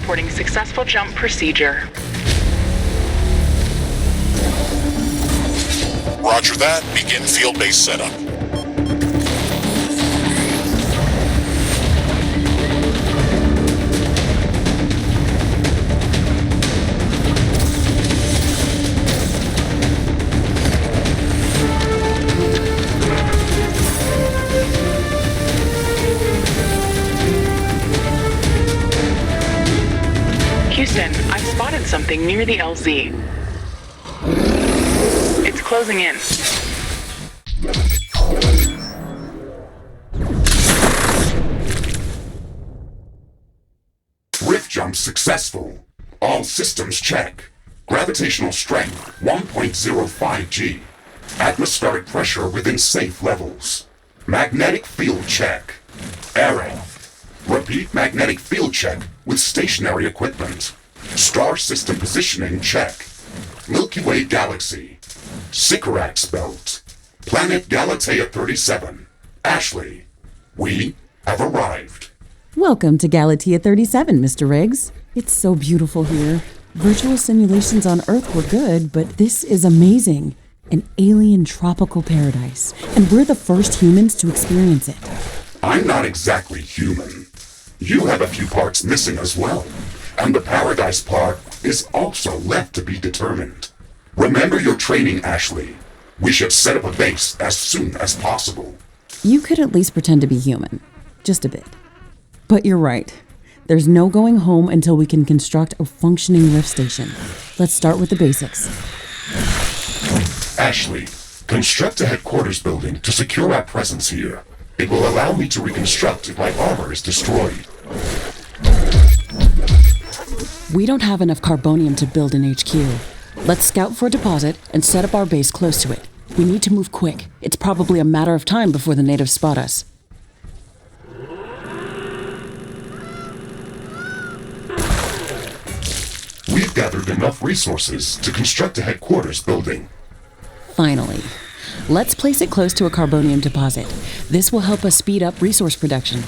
reporting successful jump procedure. Roger that. Begin field-based setup. Houston, I've spotted something near the LZ. It's closing in. Rift jump successful. All systems check. Gravitational strength 1.05 G. Atmospheric pressure within safe levels. Magnetic field check. Error. Repeat magnetic field check with stationary equipment. Star system positioning check. Milky Way galaxy. Sycorax belt. Planet Galatea 37. Ashley, we have arrived. Welcome to Galatea 37, Mr. Riggs. It's so beautiful here. Virtual simulations on Earth were good, but this is amazing. An alien tropical paradise, and we're the first humans to experience it. I'm not exactly human. You have a few parts missing as well, and the paradise part is also left to be determined. Remember your training, Ashley. We should set up a base as soon as possible. You could at least pretend to be human. Just a bit. But you're right. There's no going home until we can construct a functioning lift station. Let's start with the basics. Ashley, construct a headquarters building to secure our presence here. It will allow me to reconstruct if my armor is destroyed. We don't have enough carbonium to build an HQ. Let's scout for a deposit and set up our base close to it. We need to move quick. It's probably a matter of time before the natives spot us. We've gathered enough resources to construct a headquarters building. Finally. Let's place it close to a carbonium deposit. This will help us speed up resource production.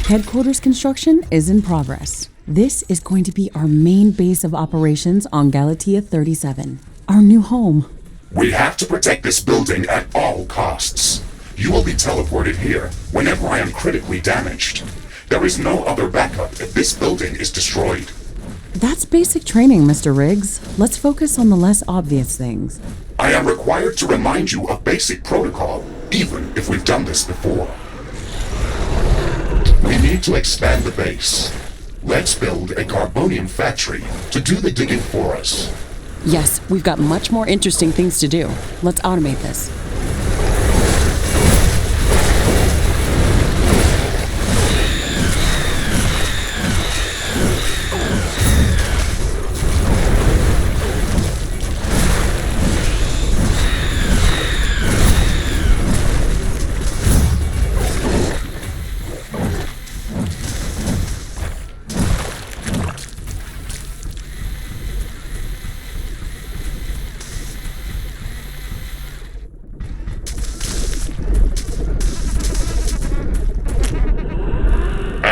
Headquarters construction is in progress. This is going to be our main base of operations on Galatea 37, our new home. We have to protect this building at all costs. You will be teleported here whenever I am critically damaged. There is no other backup if this building is destroyed. That's basic training, Mr. Riggs. Let's focus on the less obvious things. I am required to remind you of basic protocol, even if we've done this before. We need to expand the base. Let's build a carbonium factory to do the digging for us. Yes, we've got much more interesting things to do. Let's automate this.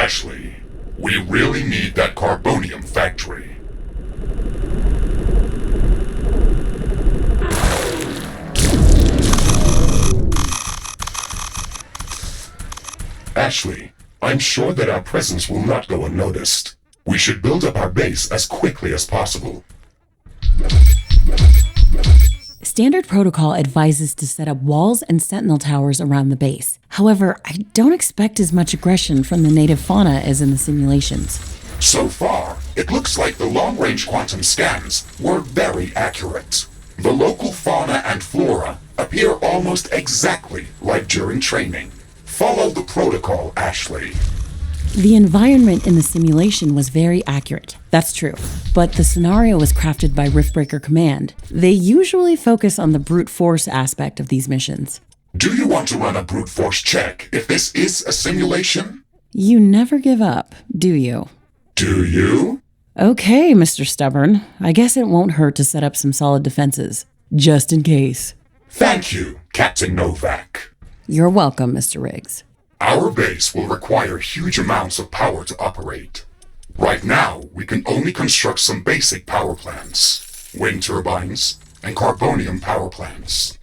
Ashley, we really need that carbonium factory. Ashley, I'm sure that our presence will not go unnoticed. We should build up our base as quickly as possible. Standard protocol advises to set up walls and sentinel towers around the base. However, I don't expect as much aggression from the native fauna as in the simulations. So far, it looks like the long-range quantum scans were very accurate. The local fauna and flora appear almost exactly like during training. Follow the protocol, Ashley. The environment in the simulation was very accurate, that's true. But the scenario was crafted by Riftbreaker Command. They usually focus on the brute force aspect of these missions. Do you want to run a brute force check if this is a simulation? You never give up, do you? Do you? Okay, Mr. Stubborn. I guess it won't hurt to set up some solid defenses, just in case. Thank you, Captain Novak. You're welcome, Mr. Riggs. Our base will require huge amounts of power to operate. Right now, we can only construct some basic power plants, wind turbines, and carbonium power plants.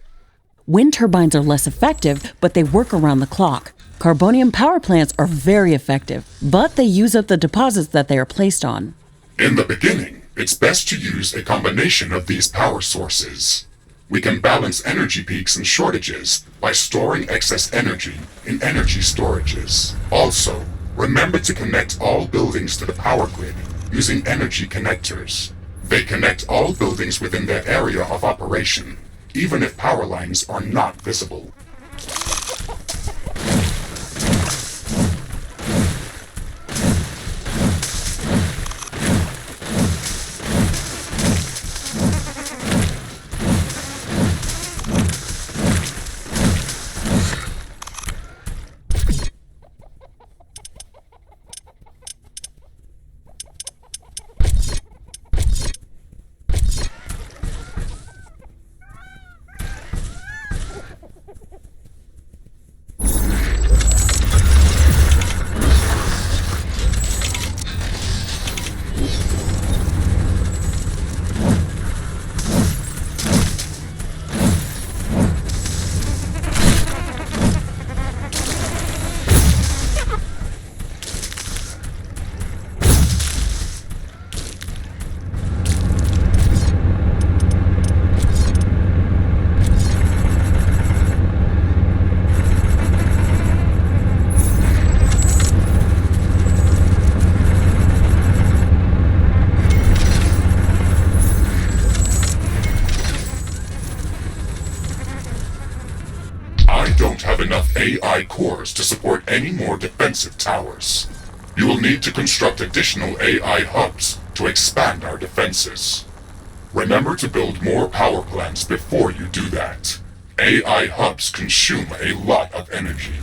Wind turbines are less effective, but they work around the clock. Carbonium power plants are very effective, but they use up the deposits that they are placed on. In the beginning, it's best to use a combination of these power sources. We can balance energy peaks and shortages by storing excess energy in energy storages. Also, remember to connect all buildings to the power grid using energy connectors. They connect all buildings within their area of operation, even if power lines are not visible. AI cores to support any more defensive towers. You will need to construct additional AI hubs to expand our defenses. Remember to build more power plants before you do that. AI hubs consume a lot of energy.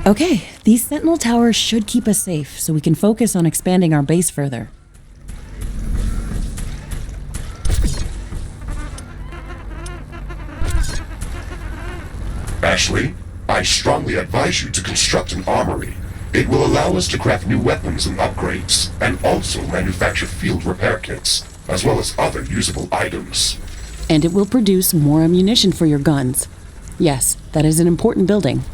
Okay, these sentinel towers should keep us safe, so we can focus on expanding our base further. Ashley, I strongly advise you to construct an armory. It will allow us to craft new weapons and upgrades, and also manufacture field repair kits, as well as other usable items. And it will produce more ammunition for your guns. Yes, that is an important building.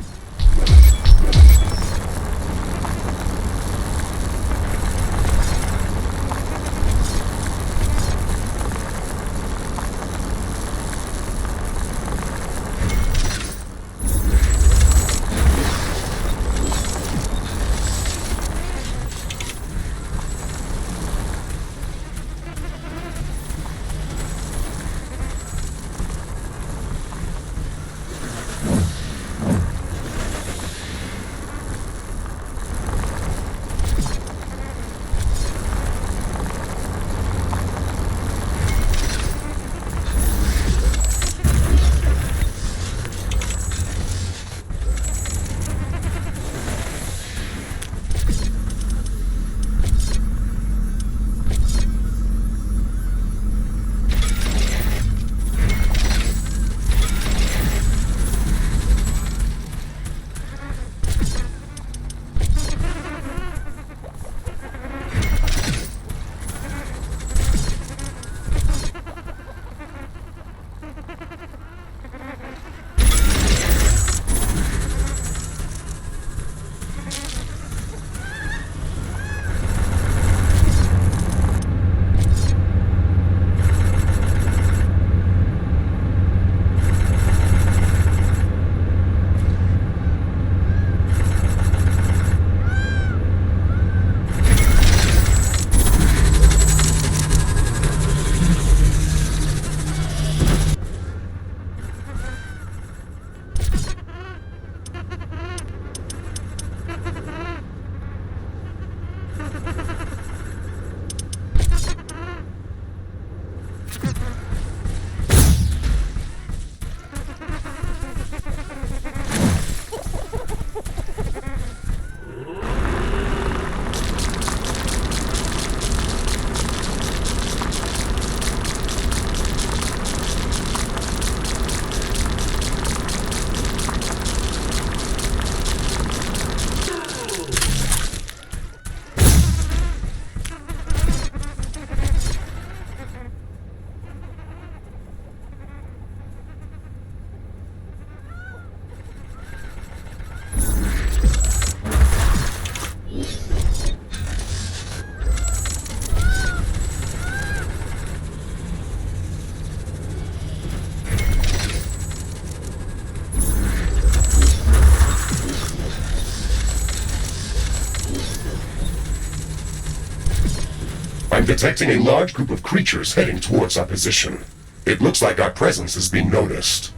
I'm detecting a large group of creatures heading towards our position. It looks like our presence is being noticed.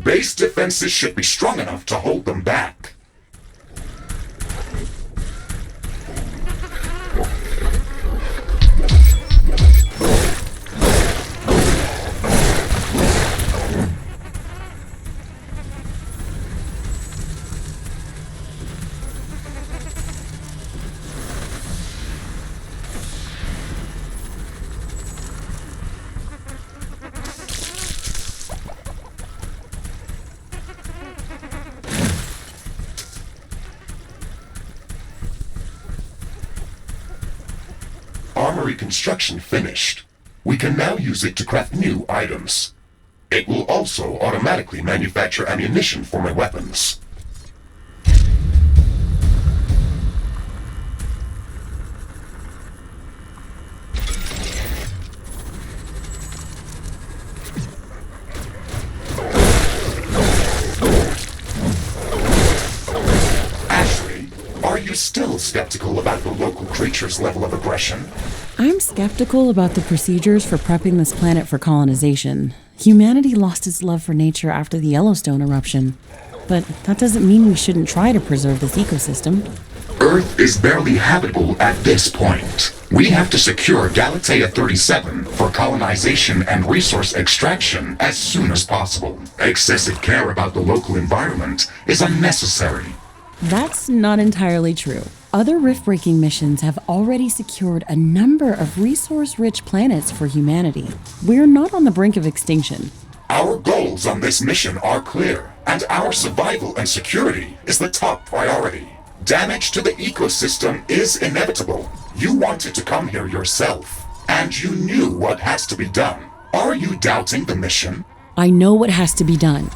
Base defenses should be strong enough to hold them back. Armory construction finished. We can now use it to craft new items. It will also automatically manufacture ammunition for my weapons. Ashley, are you still skeptical about the local creature's level of aggression? I'm skeptical about the procedures for prepping this planet for colonization. Humanity lost its love for nature after the Yellowstone eruption. But that doesn't mean we shouldn't try to preserve this ecosystem. Earth is barely habitable at this point. We have to secure Galatea 37 for colonization and resource extraction as soon as possible. Excessive care about the local environment is unnecessary. That's not entirely true. Other rift-breaking missions have already secured a number of resource-rich planets for humanity. We're not on the brink of extinction. Our goals on this mission are clear, and our survival and security is the top priority. Damage to the ecosystem is inevitable. You wanted to come here yourself, and you knew what has to be done. Are you doubting the mission? I know what has to be done.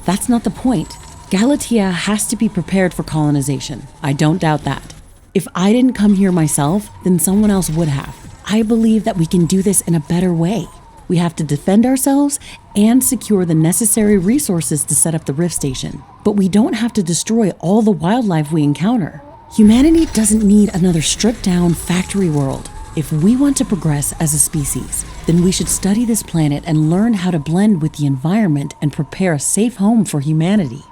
That's not the point. Galatea has to be prepared for colonization. I don't doubt that. If I didn't come here myself, then someone else would have. I believe that we can do this in a better way. We have to defend ourselves and secure the necessary resources to set up the Rift Station. But we don't have to destroy all the wildlife we encounter. Humanity doesn't need another stripped-down factory world. If we want to progress as a species, then we should study this planet and learn how to blend with the environment and prepare a safe home for humanity.